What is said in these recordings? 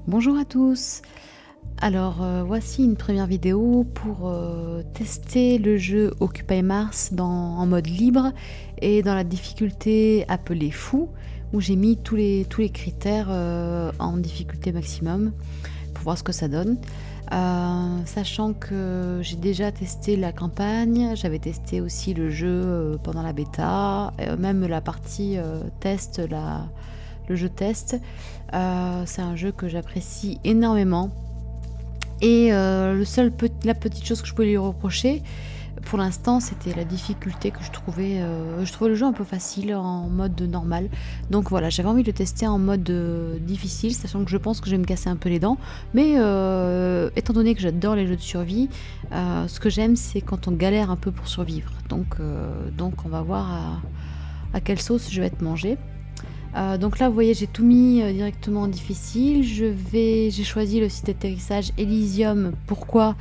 Bonjour à tous. Alors voici une première vidéo pour tester le jeu Occupy Mars en mode libre et dans la difficulté appelée fou, où j'ai mis tous les critères en difficulté maximum pour voir ce que ça donne. Sachant que j'ai déjà testé la campagne, j'avais testé aussi le jeu pendant la bêta, même la partie test, le jeu test. C'est un jeu que j'apprécie énormément. Et la petite chose que je pouvais lui reprocher, pour l'instant, c'était la difficulté que je trouvais. Je trouvais le jeu un peu facile en mode normal. Donc voilà, j'avais envie de le tester en mode difficile, sachant que je pense que je vais me casser un peu les dents. Mais étant donné que j'adore les jeux de survie, ce que j'aime, c'est quand on galère un peu pour survivre. Donc on va voir à quelle sauce je vais être mangée. Donc là, vous voyez, j'ai tout mis directement en difficile. J'ai choisi le site d'atterrissage Elysium. Pourquoi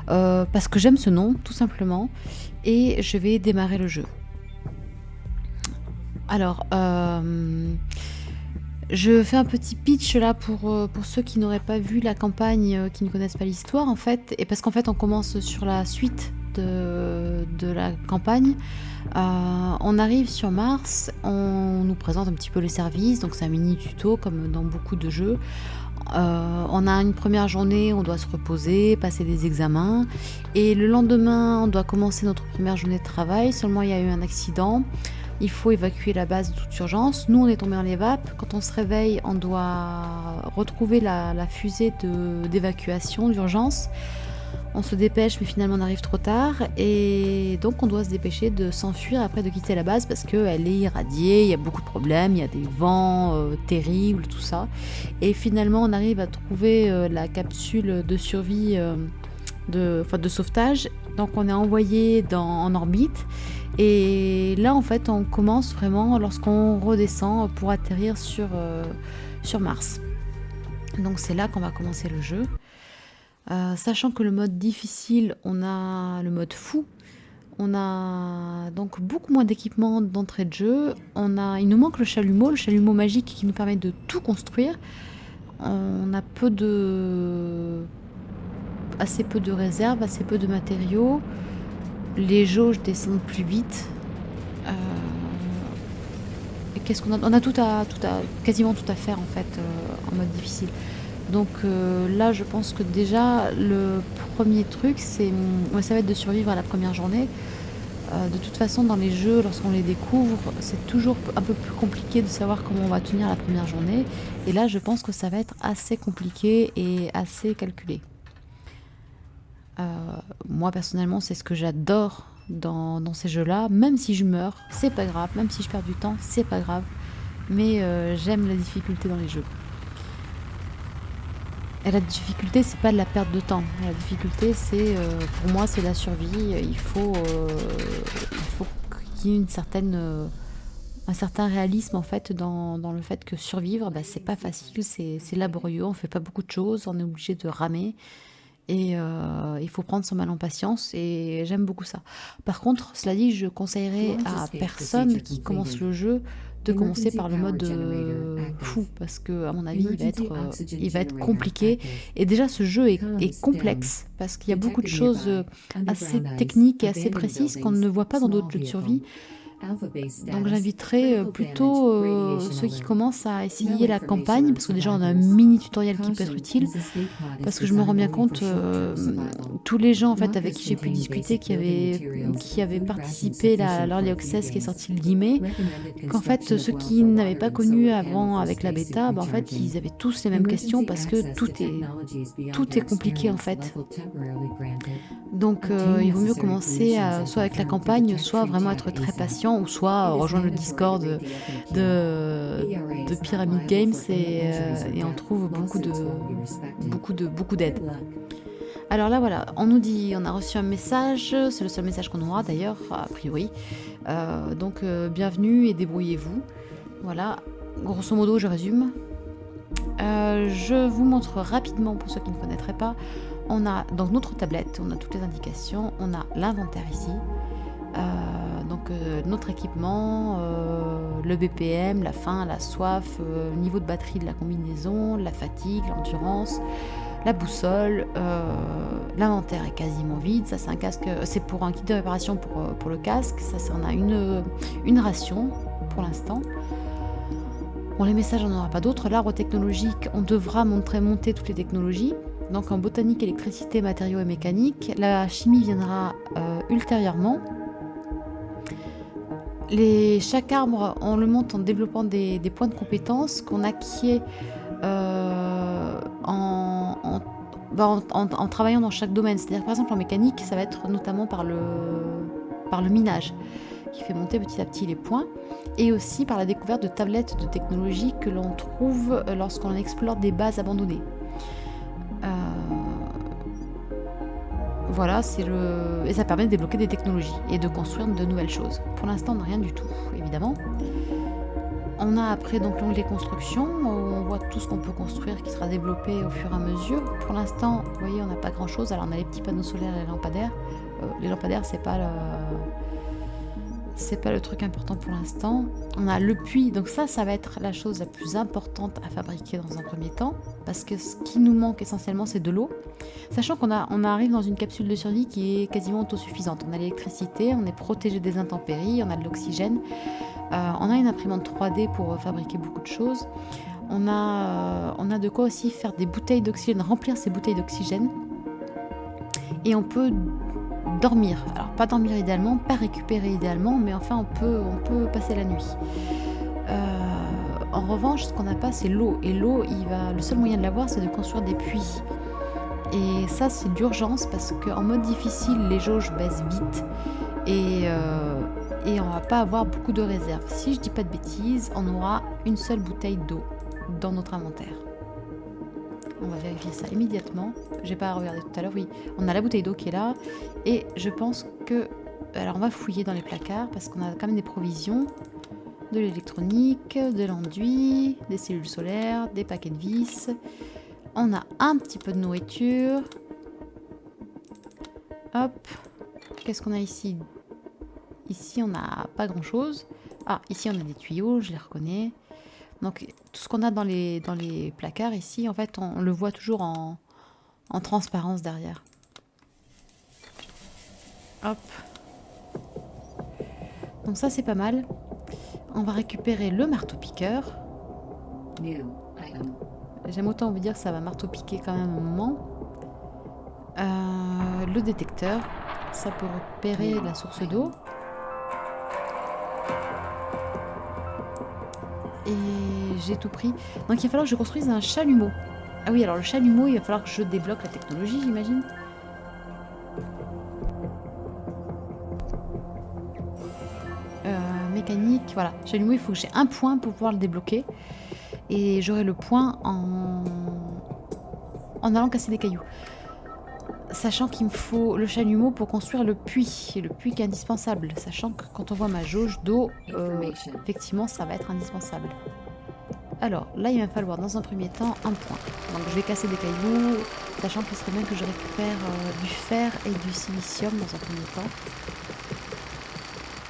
parce que j'aime ce nom, tout simplement. Et je vais démarrer le jeu. Alors, je fais un petit pitch là pour ceux qui n'auraient pas vu la campagne, qui ne connaissent pas l'histoire, en fait. Et parce qu'en fait, on commence sur la suite de la campagne. On arrive sur Mars, on nous présente un petit peu les services, donc c'est un mini tuto comme dans beaucoup de jeux. On a une première journée, on doit se reposer, passer des examens, et le lendemain on doit commencer notre première journée de travail, seulement il y a eu un accident, il faut évacuer la base de toute urgence. Nous on est tombé en l'évape, quand on se réveille on doit retrouver la fusée d'évacuation d'urgence. On se dépêche mais finalement on arrive trop tard et donc on doit se dépêcher de s'enfuir après de quitter la base parce qu'elle est irradiée, il y a beaucoup de problèmes, il y a des vents terribles, tout ça. Et finalement on arrive à trouver la capsule de survie, de sauvetage. Donc on est envoyé en orbite et là en fait on commence vraiment lorsqu'on redescend pour atterrir sur Mars. Donc c'est là qu'on va commencer le jeu. Sachant que le mode difficile, on a le mode fou, on a donc beaucoup moins d'équipement d'entrée de jeu, il nous manque le chalumeau magique qui nous permet de tout construire. On a assez peu de réserves, assez peu de matériaux, les jauges descendent plus vite. Et qu'est-ce qu'on a ? On a quasiment tout à faire en fait en mode difficile. Donc là, je pense que déjà, le premier truc, ça va être de survivre à la première journée. De toute façon, dans les jeux, lorsqu'on les découvre, c'est toujours un peu plus compliqué de savoir comment on va tenir la première journée. Et là, je pense que ça va être assez compliqué et assez calculé. Moi, personnellement, c'est ce que j'adore dans ces jeux-là. Même si je meurs, c'est pas grave. Même si je perds du temps, c'est pas grave. Mais j'aime la difficulté dans les jeux. Et la difficulté, c'est pas de la perte de temps. La difficulté, pour moi, c'est la survie. Il faut qu'il y ait un certain réalisme en fait dans le fait que survivre, c'est pas facile, c'est laborieux. On fait pas beaucoup de choses, on est obligé de ramer et il faut prendre son mal en patience. Et j'aime beaucoup ça. Par contre, cela dit, je conseillerais à personne qui commence le jeu de commencer par le mode fou parce que à mon avis il va être compliqué et déjà ce jeu est complexe parce qu'il y a beaucoup de choses assez techniques et assez précises qu'on ne voit pas dans d'autres jeux de survie. Donc j'inviterais plutôt ceux qui commencent à essayer la campagne parce que déjà on a un mini tutoriel qui peut être utile parce que je me rends bien compte tous les gens en fait avec qui j'ai pu discuter qui avaient participé à l'Early Access qui est sorti le 10 mai, qu'en fait ceux qui n'avaient pas connu avant avec la bêta, en fait ils avaient tous les mêmes questions parce que tout est compliqué en fait. Donc il vaut mieux commencer soit avec la campagne, soit vraiment être très patient ou soit rejoindre le Discord de Pyramid Games et on trouve beaucoup d'aide. Alors là voilà, on nous dit, on a reçu un message, c'est le seul message qu'on aura d'ailleurs, a priori. Donc bienvenue et débrouillez-vous. Voilà, grosso modo je résume. Je vous montre rapidement pour ceux qui ne connaîtraient pas. On a donc notre tablette, on a toutes les indications, on a l'inventaire ici. notre équipement, le BPM, la faim, la soif, le niveau de batterie de la combinaison, la fatigue, l'endurance, la boussole, l'inventaire est quasiment vide. Ça c'est un casque, c'est pour un kit de réparation pour le casque. Ça on a une ration pour l'instant. Bon, les messages, on n'en aura pas d'autres. L'arbre technologique, on devra monter toutes les technologies. Donc en botanique, électricité, matériaux et mécanique. La chimie viendra ultérieurement. Chaque arbre, on le monte en développant des points de compétences qu'on acquiert en travaillant dans chaque domaine. C'est-à-dire que par exemple en mécanique, ça va être notamment par le minage, qui fait monter petit à petit les points, et aussi par la découverte de tablettes de technologie que l'on trouve lorsqu'on explore des bases abandonnées. Voilà, et ça permet de débloquer des technologies et de construire de nouvelles choses. Pour l'instant, on n'a rien du tout, évidemment. On a après donc l'onglet construction, où on voit tout ce qu'on peut construire qui sera développé au fur et à mesure. Pour l'instant, vous voyez, on n'a pas grand-chose. Alors on a les petits panneaux solaires et les lampadaires. Les lampadaires, c'est pas le truc important pour l'instant. On a le puits, donc ça va être la chose la plus importante à fabriquer dans un premier temps, parce que ce qui nous manque essentiellement, c'est de l'eau. Sachant qu'on arrive dans une capsule de survie qui est quasiment autosuffisante. On a l'électricité, on est protégé des intempéries, on a de l'oxygène, on a une imprimante 3D pour fabriquer beaucoup de choses. On a de quoi aussi faire des bouteilles d'oxygène, remplir ces bouteilles d'oxygène. Et on peut dormir. Alors pas dormir idéalement, pas récupérer idéalement, mais enfin on peut passer la nuit. En revanche, ce qu'on n'a pas, c'est l'eau. Et l'eau, le seul moyen de l'avoir, c'est de construire des puits. Et ça, c'est d'urgence parce qu'en mode difficile, les jauges baissent vite et on va pas avoir beaucoup de réserves. Si je dis pas de bêtises, on aura une seule bouteille d'eau dans notre inventaire. On va vérifier ça immédiatement. J'ai pas regardé tout à l'heure. Oui, on a la bouteille d'eau qui est là. Et je pense que... Alors on va fouiller dans les placards parce qu'on a quand même des provisions. De l'électronique, de l'enduit, des cellules solaires, des paquets de vis. On a un petit peu de nourriture. Hop. Qu'est-ce qu'on a ici? Ici, on n'a pas grand-chose. Ah, ici, on a des tuyaux, je les reconnais. Donc, tout ce qu'on a dans les placards ici, en fait, on le voit toujours en transparence derrière. Hop. Donc ça, c'est pas mal. On va récupérer le marteau-piqueur. J'aime autant vous dire que ça va marteau-piquer quand même un moment. Le détecteur. Ça peut repérer la source d'eau. Et j'ai tout pris. Donc il va falloir que je construise un chalumeau. Ah oui, alors le chalumeau, il va falloir que je débloque la technologie, j'imagine. Mécanique, voilà. Chalumeau, il faut que j'ai un point pour pouvoir le débloquer. Et j'aurai le point en allant casser des cailloux. Sachant qu'il me faut le chalumeau pour construire le puits. Et le puits qui est indispensable. Sachant que quand on voit ma jauge d'eau, effectivement, ça va être indispensable. Alors, là, il va falloir dans un premier temps un point. Donc, je vais casser des cailloux, sachant qu'il serait bien que je récupère du fer et du silicium dans un premier temps.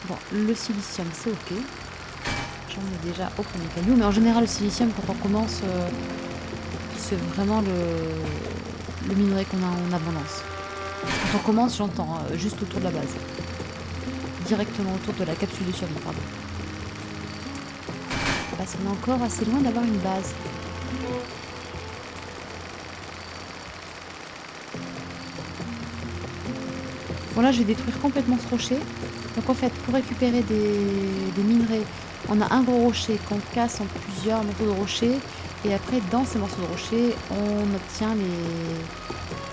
Bon, le silicium, c'est ok. J'en ai déjà au premier caillou. Mais en général, le silicium, quand on commence, c'est vraiment le minerai qu'on a en abondance. Quand on commence, j'entends juste autour de la base. Directement autour de la capsule de survie, pardon. Parce qu'on est encore assez loin d'avoir une base. Bon là, je vais détruire complètement ce rocher. Donc en fait, pour récupérer des minerais, on a un gros rocher qu'on casse en plusieurs morceaux de rocher. Et après, dans ces morceaux de rocher, on obtient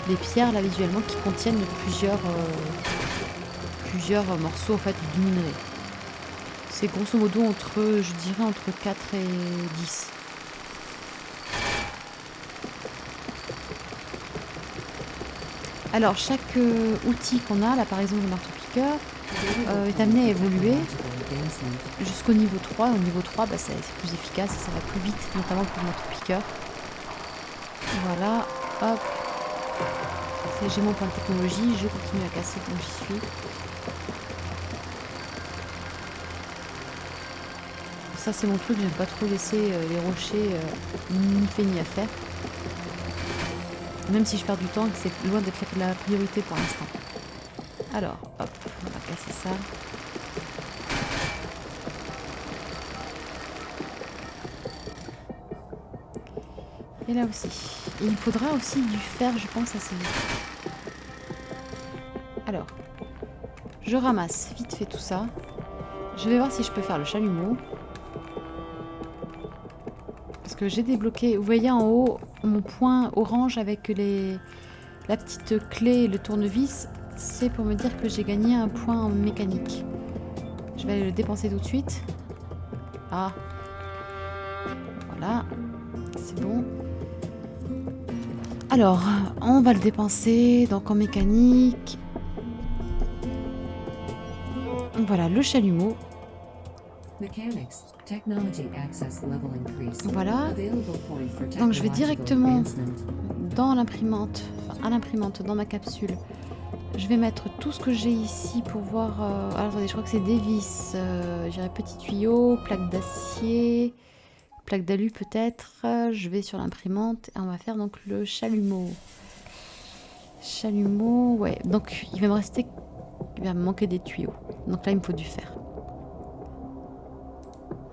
les pierres là visuellement qui contiennent plusieurs morceaux en fait du minerai. C'est grosso modo je dirais entre 4 et 10. Alors chaque outil qu'on a, là par exemple le marteau-piqueur, est amené à évoluer jusqu'au niveau 3. Au niveau 3, bah, c'est plus efficace et ça va plus vite, notamment pour le marteau-piqueur. Voilà, hop. J'ai mon point de technologie, je continue à casser comme j'y suis. Ça c'est mon truc, j'aime pas trop laisser les rochers ni fait ni à faire. Même si je perds du temps, que c'est loin d'être la priorité pour l'instant. Alors, hop, on va casser ça. Et là aussi. Et il faudra aussi du fer, je pense, assez vite. Alors, je ramasse vite fait tout ça. Je vais voir si je peux faire le chalumeau. Parce que j'ai débloqué, vous voyez en haut, mon point orange avec la petite clé et le tournevis. C'est pour me dire que j'ai gagné un point en mécanique. Je vais aller le dépenser tout de suite. Ah. Voilà. C'est bon. Alors, on va le dépenser donc en mécanique. Voilà, le chalumeau. Voilà. Donc je vais directement dans l'imprimante, enfin à l'imprimante, dans ma capsule. Je vais mettre tout ce que j'ai ici pour voir... alors attendez, je crois que c'est des vis. Je dirais petits tuyaux, plaque d'acier, plaque d'alu peut-être. Je vais sur l'imprimante et on va faire donc le chalumeau. Chalumeau, ouais. Donc il va me rester... Il va me manquer des tuyaux. Donc là il me faut du fer.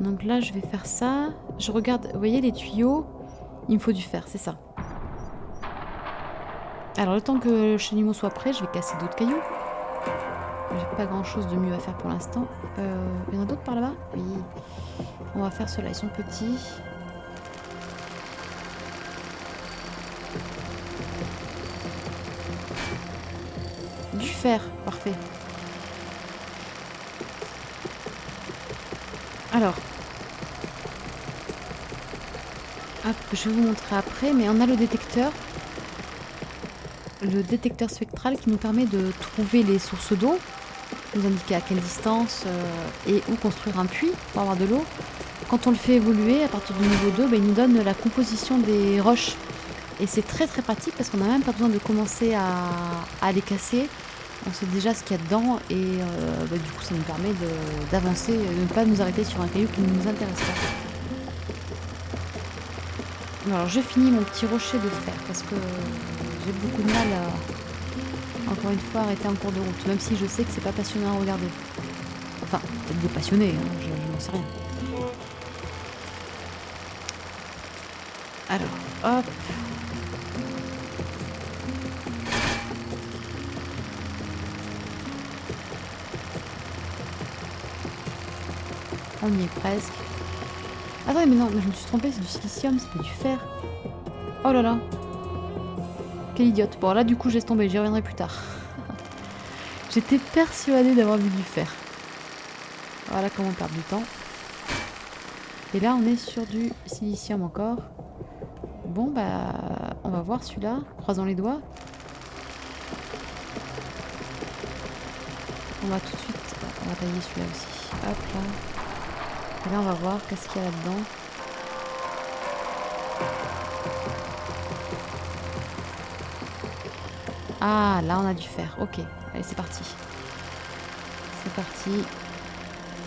Donc là je vais faire ça. Je regarde, vous voyez les tuyaux, il me faut du fer, c'est ça. Alors le temps que le chalumeau soit prêt, je vais casser d'autres cailloux. J'ai pas grand chose de mieux à faire pour l'instant. Il y en a d'autres par là-bas? Oui. On va faire ceux-là, ils sont petits. Du fer, parfait. Alors. Hop, je vais vous montrer après, mais on a le détecteur. Le détecteur spectral qui nous permet de trouver les sources d'eau, nous indiquer à quelle distance et où construire un puits pour avoir de l'eau. Quand on le fait évoluer à partir du niveau 2, il nous donne la composition des roches. Et c'est très très pratique parce qu'on n'a même pas besoin de commencer à les casser. On sait déjà ce qu'il y a dedans et du coup ça nous permet d'avancer, de ne pas nous arrêter sur un caillou qui ne nous intéresse pas. Alors je finis mon petit rocher de fer parce que j'ai beaucoup de mal à, encore une fois, arrêter en cours de route, même si je sais que c'est pas passionnant à regarder. Enfin, peut-être des passionnés, hein, je n'en sais rien. Alors, hop. On y est presque. Attendez, mais non, mais je me suis trompée, c'est du silicium, c'est pas du fer. Oh là là. Quelle idiote. Bon, là, du coup, je laisse tomber, j'y reviendrai plus tard. J'étais persuadée d'avoir vu du fer. Voilà comment on perd du temps. Et là, on est sur du silicium encore. Bon, bah, on va voir celui-là. Croisons les doigts. On va tout de suite... On va tailler celui-là aussi. Hop, là. Et là, on va voir qu'est-ce qu'il y a là-dedans. Ah, là, on a du fer. Ok. Allez, c'est parti. C'est parti.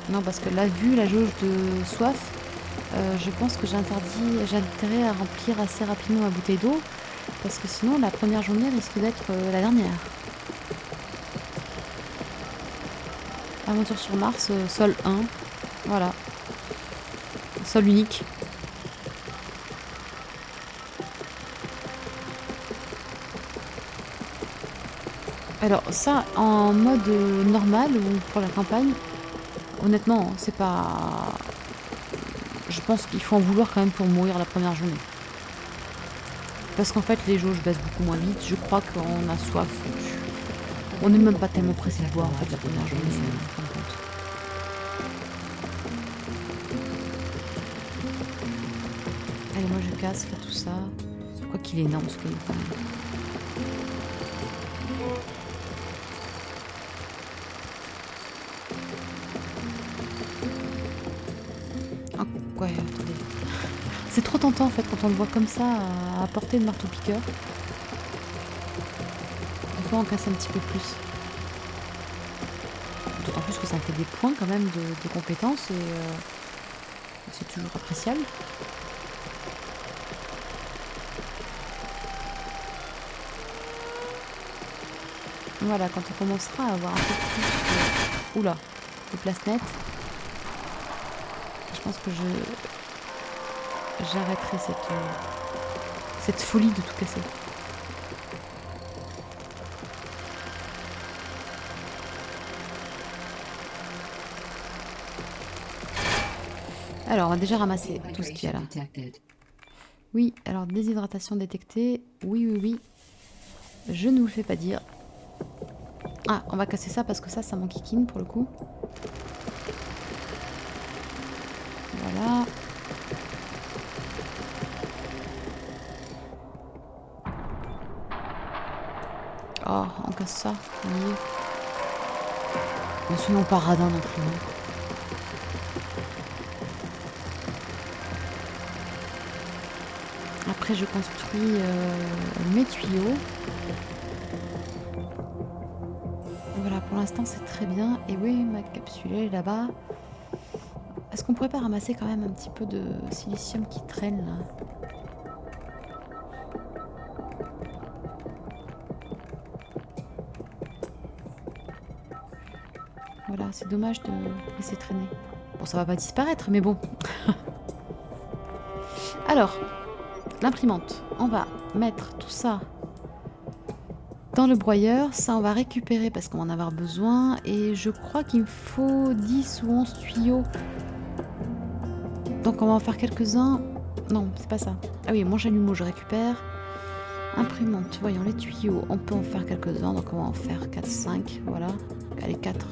Non, parce que là, vu la jauge de soif, je pense que j'ai intérêt à remplir assez rapidement ma bouteille d'eau. Parce que sinon, la première journée risque d'être la dernière. Aventure sur Mars, sol 1. Voilà. Sol unique. Alors ça, en mode normal ou pour la campagne, honnêtement, c'est pas... Je pense qu'il faut en vouloir quand même pour mourir la première journée. Parce qu'en fait, les jauges baissent beaucoup moins vite. Je crois qu'on a soif. On n'est même pas tellement pressé de boire en fait la première journée, en fin de compte. Allez, moi je casse là tout ça. Je crois qu'il est énorme ce caillou quand même. Ouais, attendez. C'est trop tentant en fait quand on le voit comme ça à portée de marteau-piqueur. Des fois on casse un petit peu plus. D'autant plus que ça me fait des points quand même de compétences et C'est toujours appréciable. Voilà, quand on commencera à avoir un peu plus oula, de place nette, je pense que j'arrêterai cette folie de tout casser. Alors, on va déjà ramasser tout ce qu'il y a là. Oui, alors déshydratation détectée. Oui, oui, oui. Je ne vous le fais pas dire. Ah, on va casser ça parce que ça m'enquiquine pour le coup. Voilà. Oh, on casse ça. Oui. Ne soyons pas radins non plus. Après, je construis mes tuyaux. Voilà, pour l'instant, c'est très bien. Et oui, ma capsule est là-bas. Est-ce qu'on pourrait pas ramasser quand même un petit peu de silicium qui traîne là? Voilà, c'est dommage de laisser traîner. Bon, ça va pas disparaître, mais bon. Alors, l'imprimante. On va mettre tout ça dans le broyeur. Ça, on va récupérer parce qu'on va en avoir besoin. Et je crois qu'il me faut 10 ou 11 tuyaux. Donc, on va en faire quelques-uns. Non, c'est pas ça. Ah oui, mon chalumeau, je récupère. Imprimante, voyons les tuyaux. On peut en faire quelques-uns. Donc, on va en faire 4, 5. Voilà. Allez, 4.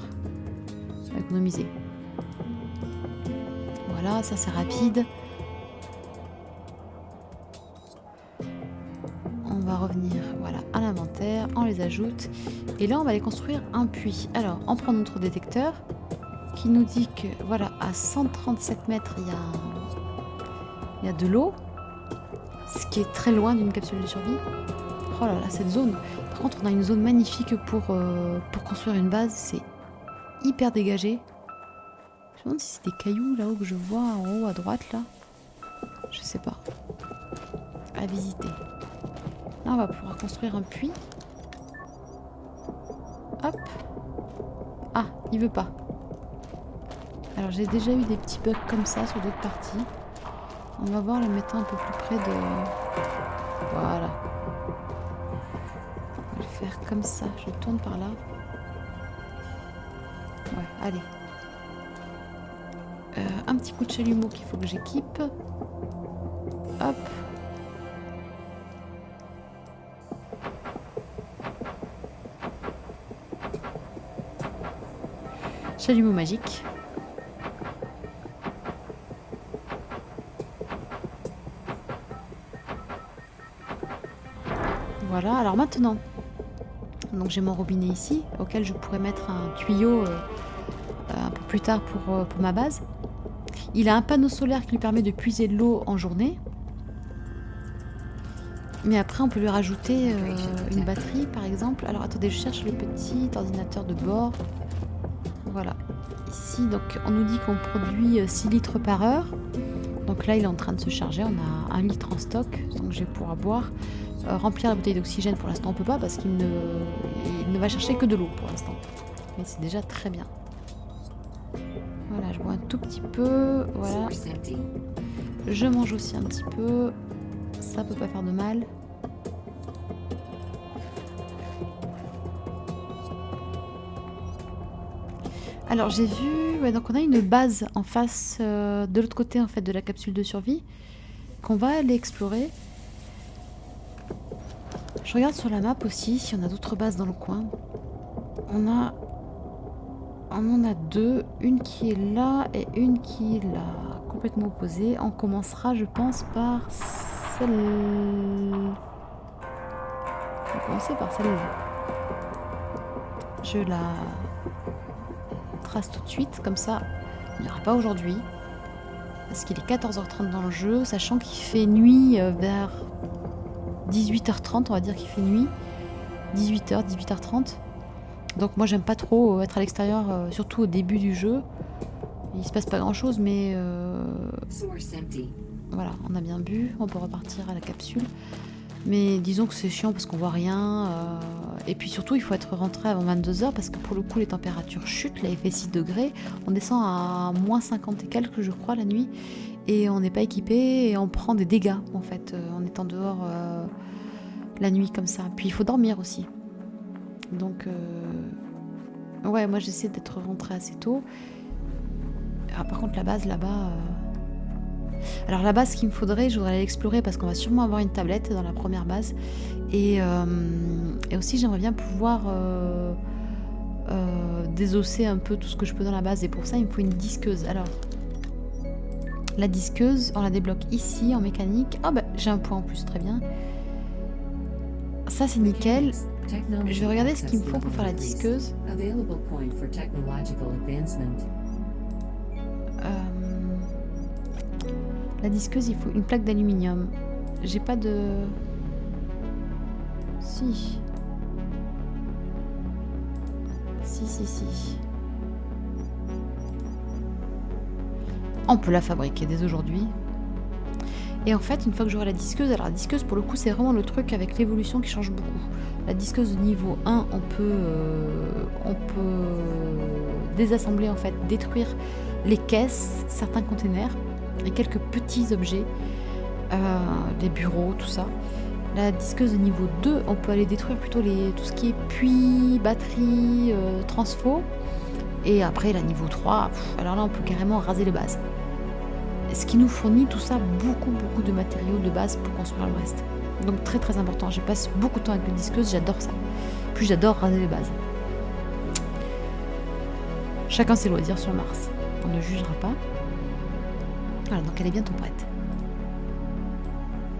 On va économiser. Voilà, ça c'est rapide. On va revenir voilà, à l'inventaire, on les ajoute. Et là, on va aller construire un puits. Alors, on prend notre détecteur qui nous dit que voilà, à 137 mètres, il y a de l'eau. Ce qui est très loin d'une capsule de survie. Oh là là, cette zone. Par contre, on a une zone magnifique pour construire une base. C'est hyper dégagé. Je me demande si c'est des cailloux là-haut que je vois en haut à droite là. Je sais pas. À visiter. Là, on va pouvoir construire un puits. Hop. Ah, il veut pas. Alors, j'ai déjà eu des petits bugs comme ça sur d'autres parties. On va voir le mettant un peu plus près de... Voilà. On va le faire comme ça. Je tourne par là. Ouais, allez. Un petit coup de chalumeau qu'il faut que j'équipe. Hop. Chalumeau magique. Voilà, alors maintenant, donc j'ai mon robinet ici, auquel je pourrais mettre un tuyau un peu plus tard pour ma base. Il a un panneau solaire qui lui permet de puiser de l'eau en journée. Mais après, on peut lui rajouter une batterie, par exemple. Alors, attendez, je cherche le petit ordinateur de bord. Voilà. Ici, donc, on nous dit qu'on produit 6 litres par heure. Donc là, il est en train de se charger. On a 1 litre en stock, donc je vais pouvoir boire. Remplir la bouteille d'oxygène, pour l'instant, on peut pas parce qu'il ne va chercher que de l'eau pour l'instant. Mais c'est déjà très bien. Voilà, je bois un tout petit peu. Voilà. Je mange aussi un petit peu. Ça peut pas faire de mal. Alors j'ai vu, ouais, donc on a une base en face, de l'autre côté en fait de la capsule de survie, qu'on va aller explorer. Je regarde sur la map aussi si on a d'autres bases dans le coin. On en a deux, une qui est là et une qui est là, complètement opposée. On commencera, je pense, par celle. On va commencer par celle-là. Je la trace tout de suite, comme ça, il n'y aura pas aujourd'hui. Parce qu'il est 14h30 dans le jeu, sachant qu'il fait nuit vers 18h30, on va dire qu'il fait nuit. 18h, 18h30. Donc moi j'aime pas trop être à l'extérieur, surtout au début du jeu. Il se passe pas grand chose, mais Source empty. voilà, on a bien bu, on peut repartir à la capsule. Mais disons que c'est chiant parce qu'on voit rien. Et puis surtout, il faut être rentré avant 22 heures parce que pour le coup, les températures chutent. Là, il fait 6 degrés. On descend à moins 50 et quelques, je crois, la nuit. Et on n'est pas équipé et on prend des dégâts, en fait, en étant dehors la nuit comme ça. Puis il faut dormir aussi. Donc, ouais, moi j'essaie d'être rentrée assez tôt. Ah, par contre, la base là-bas. Alors, la base qu'il me faudrait, je voudrais aller l'explorer parce qu'on va sûrement avoir une tablette dans la première base. Et aussi, j'aimerais bien pouvoir désosser un peu tout ce que je peux dans la base. Et pour ça, il me faut une disqueuse. Alors, la disqueuse, on la débloque ici en mécanique. Ah, bah, j'ai un point en plus, très bien. Ça, c'est nickel. Je vais regarder ce qu'il me faut pour faire la disqueuse. Available point for technological advancement. La disqueuse, il faut une plaque d'aluminium. J'ai pas de... Si. Si. On peut la fabriquer dès aujourd'hui. Et en fait, une fois que j'aurai la disqueuse, alors la disqueuse, pour le coup, c'est vraiment le truc avec l'évolution qui change beaucoup. La disqueuse de niveau 1, on peut désassembler, en fait, détruire les caisses, certains containers et quelques petits objets, les bureaux, tout ça. La disqueuse de niveau 2, on peut aller détruire plutôt tout ce qui est puits, batterie, transfo. Et après, la niveau 3, alors là, on peut carrément raser les bases. Ce qui nous fournit tout ça beaucoup de matériaux de base pour construire le reste. Donc très très important. Je passe beaucoup de temps avec les disqueuses, j'adore ça. Puis j'adore raser les bases. Chacun ses loisirs sur Mars. On ne jugera pas. Voilà, donc elle est bientôt prête.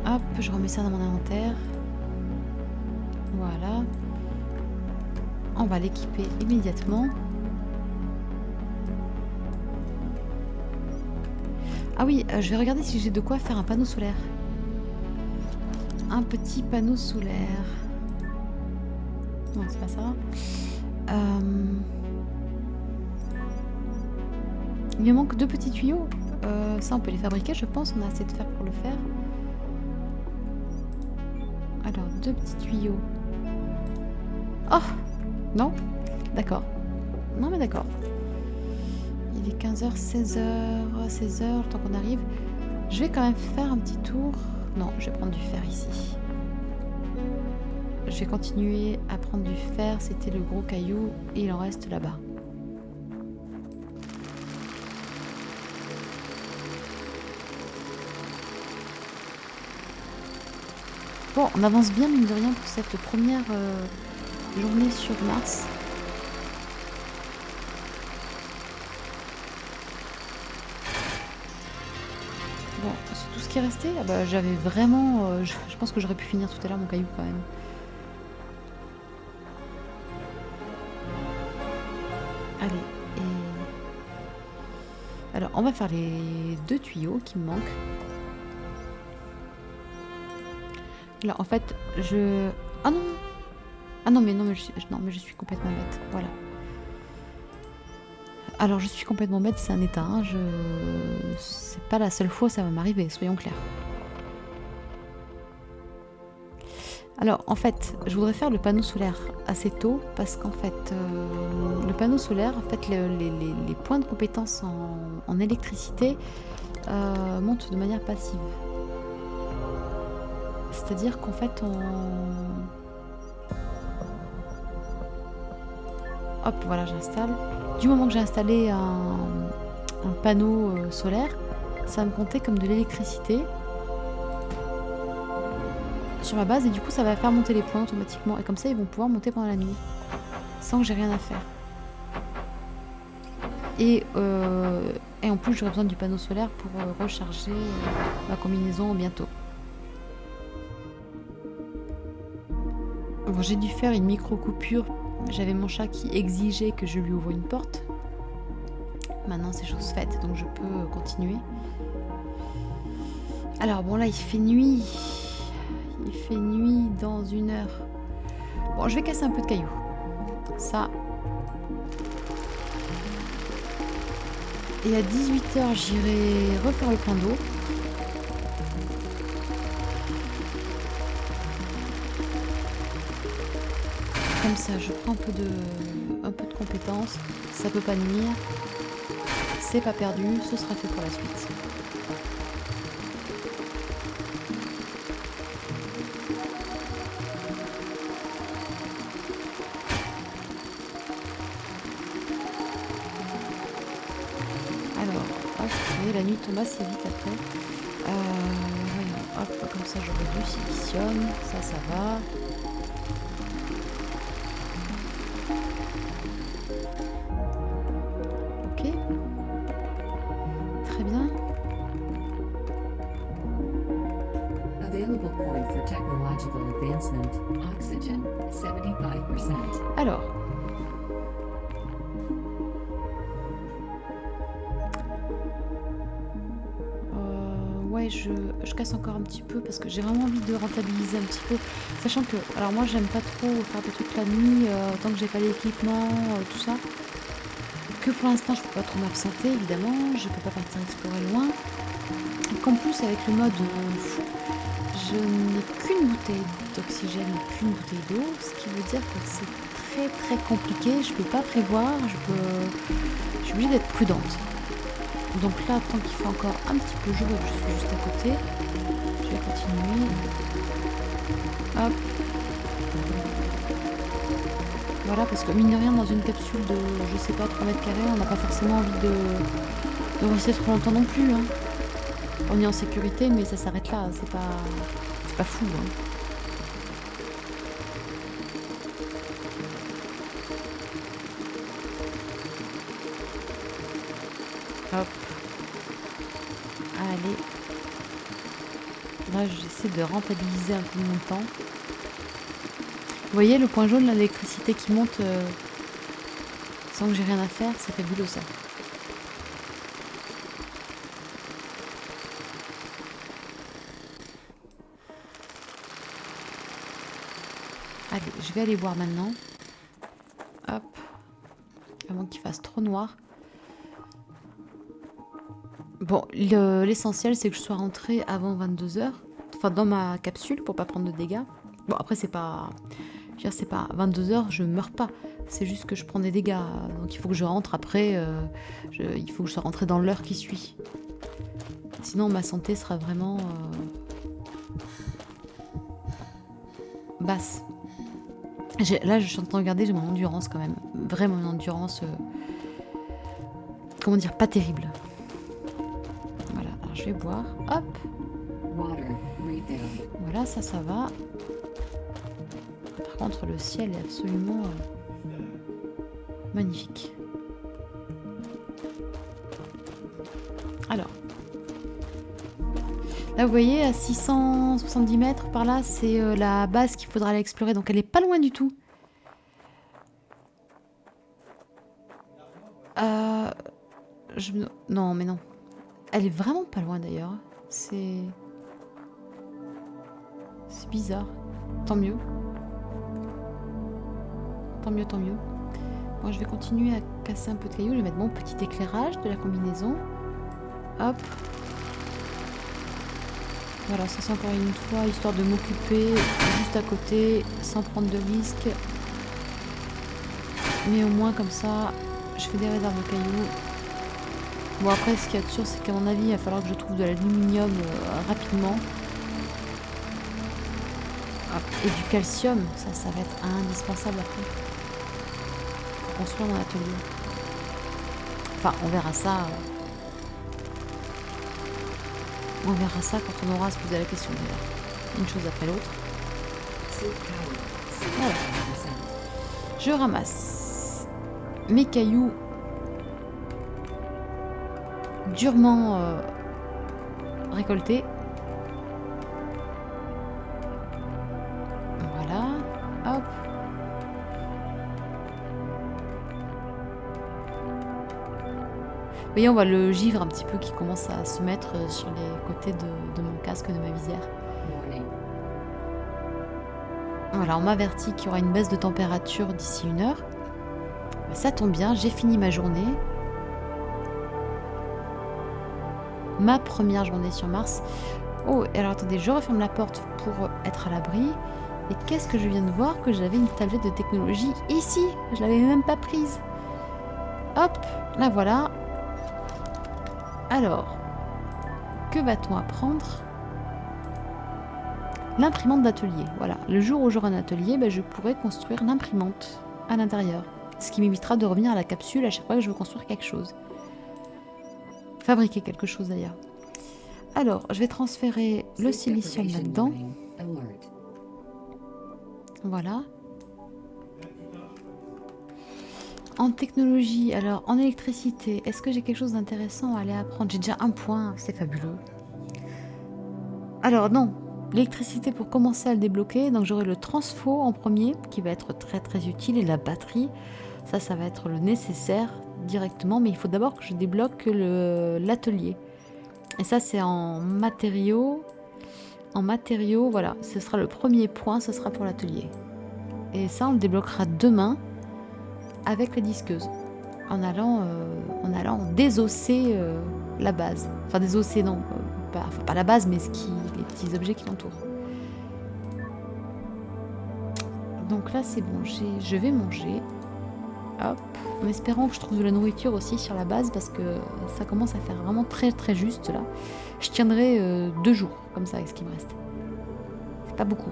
Hop, je remets ça dans mon inventaire. Voilà. On va l'équiper immédiatement. Ah oui, je vais regarder si j'ai de quoi faire un panneau solaire. Un petit panneau solaire. Non, c'est pas ça. Il me manque 2 petits tuyaux. Ça, on peut les fabriquer, je pense. On a assez de fer pour le faire. Alors, 2 petits tuyaux. Oh! Non? D'accord. Non, mais d'accord. Il est 15h, 16h, 16h, le temps qu'on arrive. Je vais quand même faire un petit tour. Non, je vais prendre du fer ici. Je vais continuer à prendre du fer. C'était le gros caillou et il en reste là-bas. Bon, on avance bien, mine de rien, pour cette première journée sur Mars. Bon, c'est tout ce qui est resté. Ah bah, j'avais vraiment... je pense que j'aurais pu finir tout à l'heure mon caillou quand même. Allez, et... Alors, on va faire les 2 tuyaux qui me manquent. Alors, en fait, je... Ah non! Ah non, mais je suis complètement bête. Voilà. Alors, je suis complètement bête, c'est un état. Hein. C'est pas la seule fois où ça va m'arriver, soyons clairs. Alors, en fait, je voudrais faire le panneau solaire assez tôt parce qu'en fait, le panneau solaire, en fait, les points de compétence en électricité montent de manière passive. C'est-à-dire qu'en fait, hop, voilà, j'installe. Du moment que j'ai installé un panneau solaire, ça va me compter comme de l'électricité sur ma base et du coup ça va faire monter les points automatiquement et comme ça ils vont pouvoir monter pendant la nuit sans que j'ai rien à faire. Et en plus j'aurai besoin du panneau solaire pour recharger ma combinaison bientôt. Bon, j'ai dû faire une micro coupure. J'avais mon chat qui exigeait que je lui ouvre une porte. Maintenant c'est chose faite donc je peux continuer. Alors bon là il fait nuit. Il fait nuit dans 1 heure. Bon, je vais casser un peu de cailloux. Ça. Et à 18h, j'irai refaire le plein d'eau. Comme ça, je prends un peu de compétences. Ça peut pas nuire. C'est pas perdu. Ce sera fait pour la suite. Alors, hop, vous voyez, la nuit tombe assez vite après. Voyons, hop, comme ça, je réduis, siliconne. Ça va. Ok. Très bien. Available point for technological advancement. Oxygen, 75%. Alors. Ouais, je casse encore un petit peu parce que j'ai vraiment envie de rentabiliser un petit peu. Sachant que, alors moi j'aime pas trop faire des trucs la nuit tant que j'ai pas l'équipement, tout ça. Que pour l'instant je peux pas trop m'absenter évidemment, je peux pas partir explorer loin. Et qu'en plus avec le mode fou, je n'ai qu'une bouteille d'oxygène et qu'une bouteille d'eau, ce qui veut dire que c'est très compliqué, je peux pas prévoir, je suis obligée d'être prudente. Donc là, tant qu'il fait encore un petit peu jour, je suis juste à côté. Je vais continuer. Hop. Voilà, parce que mine de rien, dans une capsule de, je sais pas, 3 mètres carrés, on n'a pas forcément envie de rester trop longtemps non plus. Hein. On est en sécurité, mais ça s'arrête là. C'est pas fou. Hein. Hop. Allez. Là, j'essaie de rentabiliser un peu mon temps. Vous voyez le point jaune, l'électricité qui monte sans que j'ai rien à faire, c'est fabuleux ça. Allez, je vais aller voir maintenant. Hop. Avant qu'il fasse trop noir. Bon, l'essentiel, c'est que je sois rentrée avant 22h. Enfin, dans ma capsule, pour pas prendre de dégâts. Bon, après, c'est pas... Je veux dire, c'est pas 22h, je meurs pas. C'est juste que je prends des dégâts. Donc, il faut que je rentre après. Il faut que je sois rentrée dans l'heure qui suit. Sinon, ma santé sera vraiment... basse. Là, je suis en train de regarder, j'ai mon endurance quand même. Vraiment une endurance... comment dire, pas terrible. Voilà, alors je vais boire. Hop. Voilà, ça va. Par contre, le ciel est absolument magnifique. Alors. Là, vous voyez, à 670 mètres par là, c'est la base qu'il faudra aller explorer. Donc, elle est pas loin du tout. Non, mais non. Elle est vraiment pas loin d'ailleurs. C'est bizarre. Tant mieux. Tant mieux. Moi, je vais continuer à casser un peu de cailloux. Je vais mettre mon petit éclairage de la combinaison. Hop. Voilà, ça c'est encore une fois, histoire de m'occuper juste à côté, sans prendre de risques. Mais au moins, comme ça, je fais des réserves de cailloux. Bon, après, ce qu'il y a de sûr, c'est qu'à mon avis, il va falloir que je trouve de l'aluminium rapidement. Et du calcium, ça va être indispensable après. Pour construire mon atelier. Enfin, on verra ça. On verra ça quand on aura à se poser la question d'ailleurs. Une chose après l'autre. Voilà. Je ramasse mes cailloux durement récoltés. Voilà. Hop. Vous voyez, on voit le givre un petit peu qui commence à se mettre sur les côtés de mon casque, de ma visière. Voilà, on m'avertit qu'il y aura une baisse de température d'ici 1 heure. Ça tombe bien, j'ai fini ma journée. ma première journée sur Mars. Oh, alors attendez, je referme la porte pour être à l'abri. Et qu'est-ce que je viens de voir? Que j'avais une tablette de technologie ici. Je l'avais même pas prise. Hop, la voilà. Alors, que va-t-on apprendre? L'imprimante d'atelier. Voilà, le jour où j'aurai un atelier, ben, je pourrai construire l'imprimante à l'intérieur. Ce qui m'évitera de revenir à la capsule à chaque fois que je veux construire quelque chose. Fabriquer quelque chose d'ailleurs. Alors, je vais transférer le silicium là-dedans. Voilà. En technologie, alors en électricité, est-ce que j'ai quelque chose d'intéressant à aller apprendre? J'ai déjà un point, c'est fabuleux. Alors non, l'électricité pour commencer à le débloquer, donc j'aurai le transfo en premier, qui va être très très utile, et la batterie, ça va être le nécessaire directement, mais il faut d'abord que je débloque l'atelier. Et ça c'est en matériaux, voilà, ce sera le premier point, ce sera pour l'atelier. Et ça on le débloquera demain, avec la disqueuse, en allant désosser la base. Enfin désosser non, pas la base mais les petits objets qui l'entourent. Donc là c'est bon, je vais manger. Hop, en espérant que je trouve de la nourriture aussi sur la base parce que ça commence à faire vraiment très très juste là. Je tiendrai 2 jours comme ça avec ce qui me reste. C'est pas beaucoup.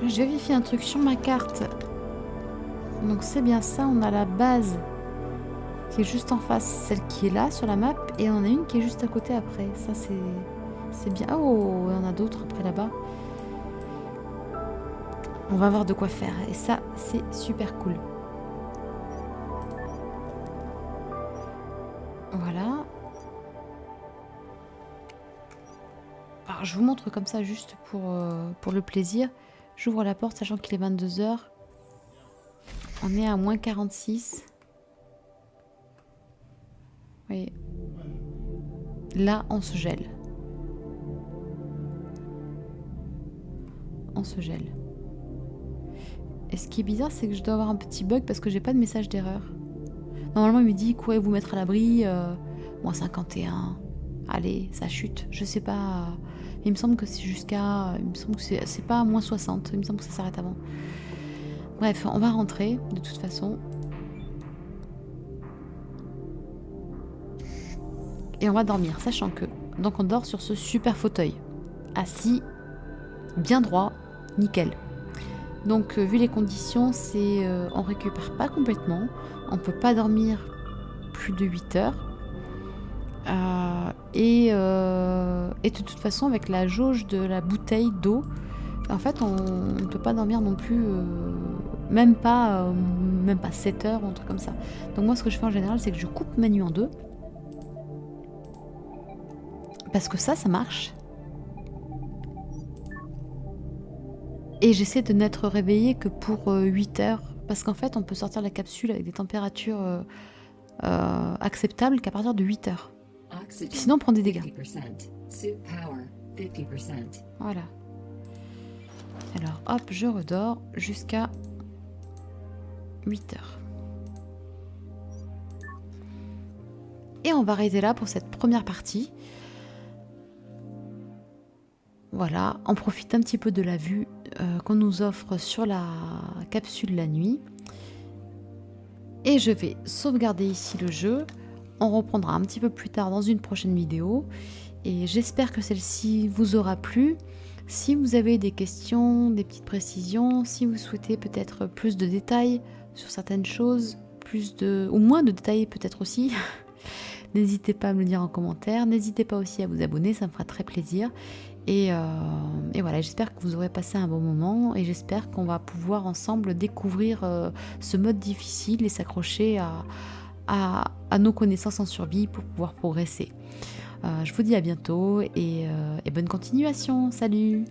Je vérifie un truc sur ma carte. Donc c'est bien ça, on a la base qui est juste en face, celle qui est là sur la map, et on en a une qui est juste à côté après. Ça c'est bien. Oh, on a d'autres après là-bas. On va avoir de quoi faire, et ça c'est super cool. Voilà. Alors je vous montre comme ça juste pour le plaisir. J'ouvre la porte sachant qu'il est 22 h. On est à moins 46. Vous voyez. Là, on se gèle. On se gèle. Et ce qui est bizarre, c'est que je dois avoir un petit bug parce que j'ai pas de message d'erreur. Normalement, il me dit, courez vous mettre à l'abri. Moins 51. Allez, ça chute. Je sais pas. Il me semble que c'est jusqu'à... Il me semble que c'est pas à moins 60. Il me semble que ça s'arrête avant. Bref, on va rentrer, de toute façon. Et on va dormir, sachant que... Donc on dort sur ce super fauteuil. Assis, bien droit, nickel. Donc vu les conditions, on récupère pas complètement. On peut pas dormir plus de 8 heures. Et de toute façon, avec la jauge de la bouteille d'eau, en fait, on ne peut pas dormir non plus, même pas 7 heures ou un truc comme ça. Donc moi, ce que je fais en général, c'est que je coupe ma nuit en 2. Parce que ça marche. Et j'essaie de n'être réveillée que pour 8 heures. Parce qu'en fait, on peut sortir la capsule avec des températures acceptables qu'à partir de 8 heures. Sinon, on prend des dégâts. Voilà. Alors, hop, je redors jusqu'à 8 heures. Et on va arrêter là pour cette première partie. Voilà, on profite un petit peu de la vue qu'on nous offre sur la capsule la nuit. Et je vais sauvegarder ici le jeu. On reprendra un petit peu plus tard dans une prochaine vidéo. Et j'espère que celle-ci vous aura plu. Si vous avez des questions, des petites précisions, si vous souhaitez peut-être plus de détails sur certaines choses, ou moins de détails peut-être aussi, n'hésitez pas à me le dire en commentaire. N'hésitez pas aussi à vous abonner, ça me fera très plaisir. Et voilà, j'espère que vous aurez passé un bon moment et j'espère qu'on va pouvoir ensemble découvrir ce mode difficile et s'accrocher à nos connaissances en survie pour pouvoir progresser. Je vous dis à bientôt et bonne continuation. Salut!